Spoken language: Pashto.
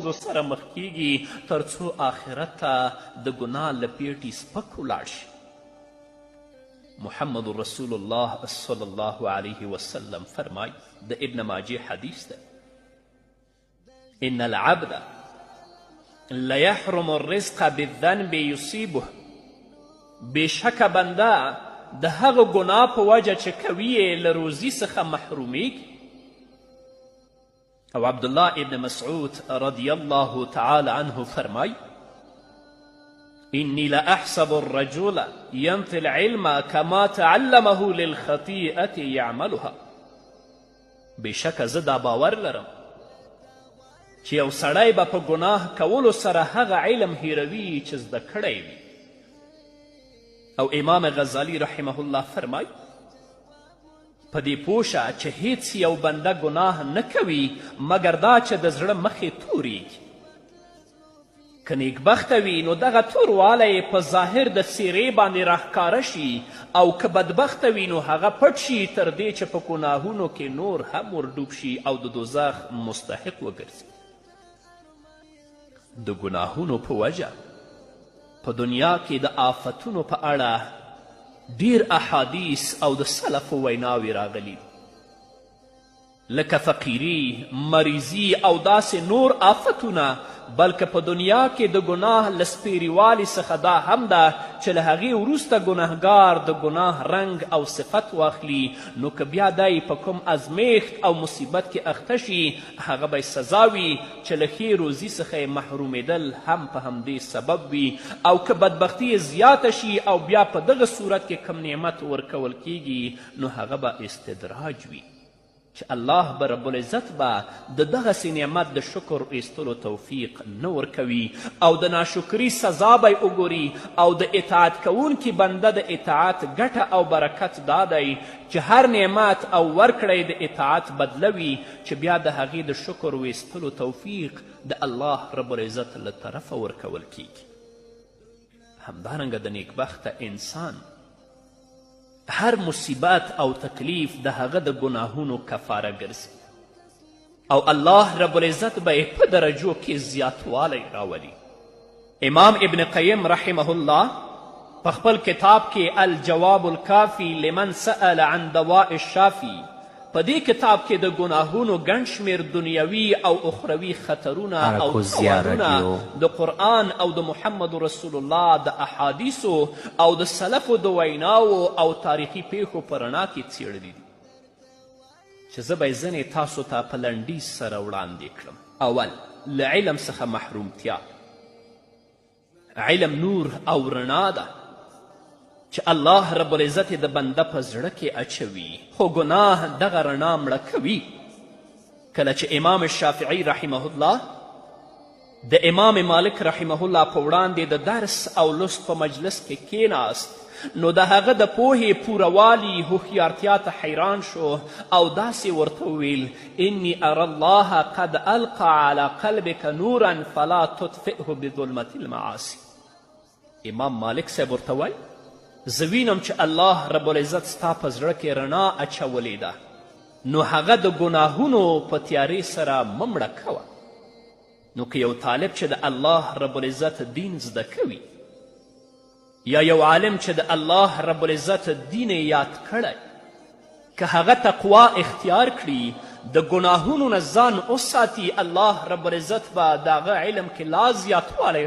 ستونزو سره مخ کیږي تر څو آخرت ته د ګناه له پیټې سپک ولاړ شي. محمد رسول الله صلی الله علیه وسلم فرمای، د ابن ماجه حدیث ده، ان العبد لیحرم الرزق بالذنب یصیبه، بېشکه بنده د هغه ګناه په وجه چې کوي یې له روزي څخه محرومیږي. او عبدالله ابن مسعود رضی الله تعالی عنه فرمای، إني لأحسب الرجل ينفي العلم كما تعلمه للخطيئة يعملها. بېشکه زه دا باور لرم چې یو سړی به په ګناه کولو سره هغه علم هیروي چې زده کړی وي. او امام غزالی رحمه الله فرمای، په دې پوه شه چې هیڅ یو بنده ګناه نه کوي مګر دا چې د زړه مخې توریږي. که نیکبخته وي نو دغه توروالی په ظاهر د څیرې باندې راښکاره شي، او که بدبخته وي نو هغه پټ شي تر دې چې په ګناهونو کې نور هم ورډوب شي او د دوزخ مستحق وګرځي. د ګناهونو په وجه په دنیا کې د آفتونو په اړه ډیر احادیث او د سلفو ویناوې راغلي، لکه فقیري، مریضي او داسې نور آفتونه. بلکه په دنیا کې د ګناه له سپیریوالي څخه دا هم ده چې له هغې وروسته ګناهګار د ګناه رنګ او صفت واخلي، نو که بیا دی په کوم ازمیښت او مصیبت کې اخته شي هغه به سزا وي چې له ښې روزي څخه یې محرومېدل هم په همدې سبب وي. او که بدبختي زیاته شي او بیا په دغه صورت کې کم نعمت ورکول کیږي نو هغه به استدراج وي، چې الله به رب العزت به د دغسې نعمت د شکر ایستلو توفیق نه ورکوي، او د ناشکري سزا به یې وګوري. او د اطاعت کوونکي بنده د اطاعت ګټه او برکت دا دی چې هر نعمت او ورکړی د اطاعت بدلوي، چې بیا د هغې د شکر ویستلو توفیق د الله رب العزت له طرفه ورکول کیږي. همدارنګه د نیکبخته انسان هر مصیبت او تکلیف د هغه د ګناهونو کفاره ګرځي، او الله رب العزت به یې په درجو کې زیاتوالی راولي. امام ابن قیم رحمه الله په خپل کتاب کې الجواب الکافی لمن سأل عن دواء الشافی په دې کتاب کې د ګناهونو ګڼ شمېر دنیوي او اخروي خطرونه او تاوانونه د قرآن او د محمد رسول الله د احادیثو او د سلفو د ویناو او تاریخي پیښو په رڼا کې څیړلي دي، چې زه به یې ځینې تاسو ته په لنډیز سره وړاندې کړم. اول، له علم څخه محرومتیا. علم نور او رڼا ده چې الله رب العزت د بنده په زړه کې اچوي، خو ګناه دغه رڼا مړه کوي. کله چې امام شافعي رحمه الله د امام مالک رحمه الله په وړاندې د درس او لست په مجلس کې کیناست، نو د هغه د پوهې پوروالي هوښیارتیا ته حیران شو او داسې ورته وویل، انی ارى الله قد القى على قلبك نورا فلا تطفئه بظلمة المعاصي. امام مالک صاحب ورته وایي، زه وینم چې الله رب العزت ستا په زړه کې رڼا اچولې ده، نو هغه د ګناهونو په تیارې سره مه مړه کوه. نو که یو طالب چې د الله رب العزت دین زده کوي، یا یو عالم چې د الله رب العزت دین یاد کړی، که هغه تقوا اختیار کړي، د ګناهونو نه ځان وساتي، الله رب العزت به د هغه علم کې لا زیاتوالی